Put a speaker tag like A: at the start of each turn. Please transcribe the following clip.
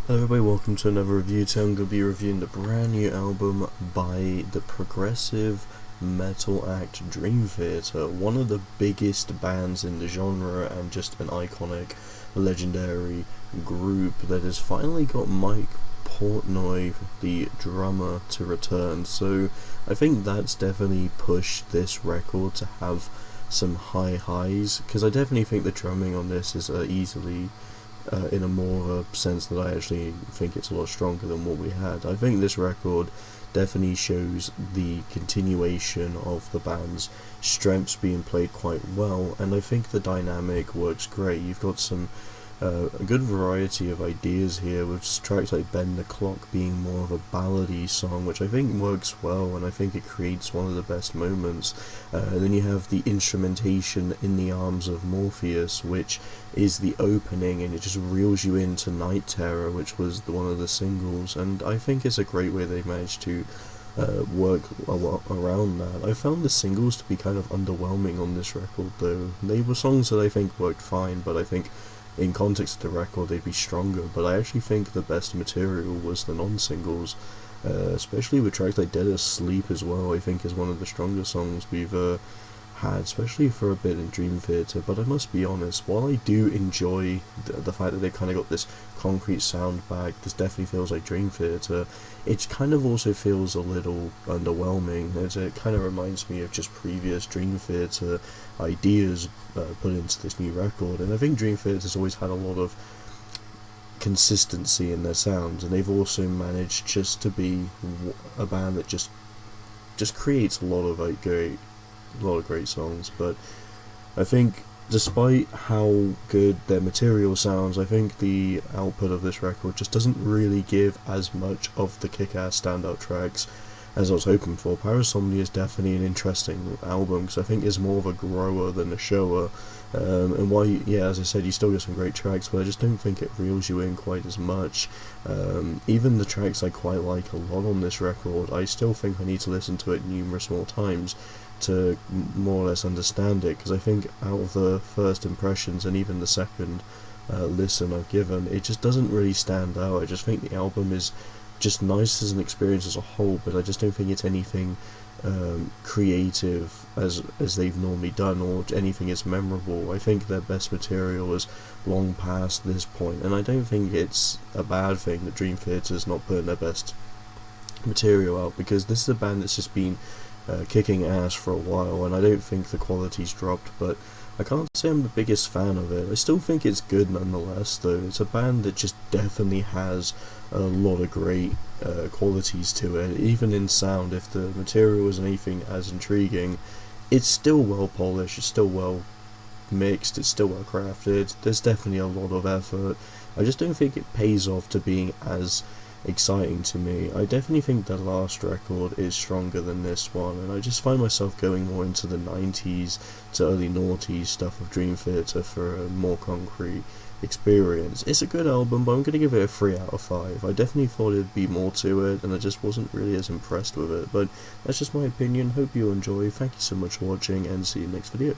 A: Hello everybody, welcome to another review. Today I'm going to be reviewing the brand new album by the progressive metal act Dream Theater, one of the biggest bands in the genre and just an iconic, legendary group that has finally got Mike Portnoy, the drummer, to return. So I think that's definitely pushed this record to have some high highs, because I definitely think the drumming on this is easily in a more sense that I actually think it's a lot stronger than what we had. I think this record definitely shows the continuation of the band's strengths being played quite well, and I think the dynamic works great. You've got some a good variety of ideas here, with tracks like Bend the Clock being more of a ballady song, which I think works well, and I think it creates one of the best moments. Then you have the instrumentation In the Arms of Morpheus, which is the opening, and it just reels you into Night Terror, which was one of the singles, and I think it's a great way they managed to work around that. I found the singles to be kind of underwhelming on this record, though. They were songs that I think worked fine, but I think in context of the record they'd be stronger. But I actually think the best material was the non-singles, especially with tracks like Dead Asleep as well. I think is one of the stronger songs we've had, especially for a bit in Dream Theater. But I must be honest, while I do enjoy the fact that they kind of got this concrete sound back, this definitely feels like Dream Theater, it kind of also feels a little underwhelming, as it kind of reminds me of just previous Dream Theater ideas put into this new record. And I think Dream Theater's always had a lot of consistency in their sounds, and they've also managed just to be a band that just creates a lot of great songs. But I think despite how good their material sounds, I think the output of this record just doesn't really give as much of the kick-ass standout tracks as I was hoping for. Parasomnia is definitely an interesting album, because I think it's more of a grower than a shower, and while as I said, you still get some great tracks, but I just don't think it reels you in quite as much. Even the tracks I quite like a lot on this record, I still think I need to listen to it numerous more times to more or less understand it, because I think out of the first impressions and even the second listen I've given, it just doesn't really stand out. I just think the album is just nice as an experience as a whole, but I just don't think it's anything creative as they've normally done, or anything as memorable. I think their best material is long past this point, and I don't think it's a bad thing that Dream Theater's not putting their best material out, because this is a band that's just been kicking ass for a while, and I don't think the quality's dropped. But I can't say I'm the biggest fan of it. I still think it's good nonetheless, though. It's a band that just definitely has a lot of great qualities to it. Even in sound, if the material isn't anything as intriguing, it's still well polished, it's still well mixed, it's still well crafted. There's definitely a lot of effort. I just don't think it pays off to being as exciting to me. I definitely think the last record is stronger than this one, and I just find myself going more into the 90s to early noughties stuff of Dream Theater for a more concrete experience. It's a good album, but I'm going to give it a 3 out of 5. I definitely thought there'd be more to it, and I just wasn't really as impressed with it, but that's just my opinion. Hope you enjoy. Thank you so much for watching, and see you next video.